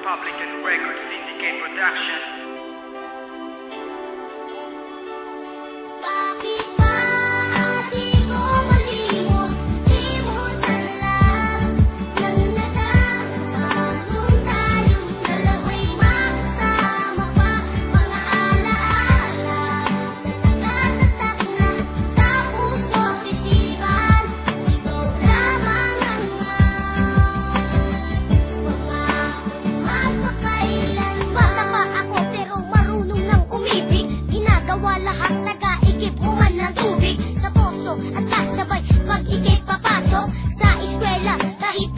Republic and Record Syndicate Production. Bakit ba di ko malimot? Limutan lang ng nadama nung tayong dalawa'y magkasama pa. Mga alaala na nakatatak na sa puso't isipan. Ikaw lamang ang magpakailan. Bata pa ako pero marunong nang umibig. Ginagawa lahat nag-aigib uman ng tubig sa poso at kasabay mag-igib papasok sa eskwela kahit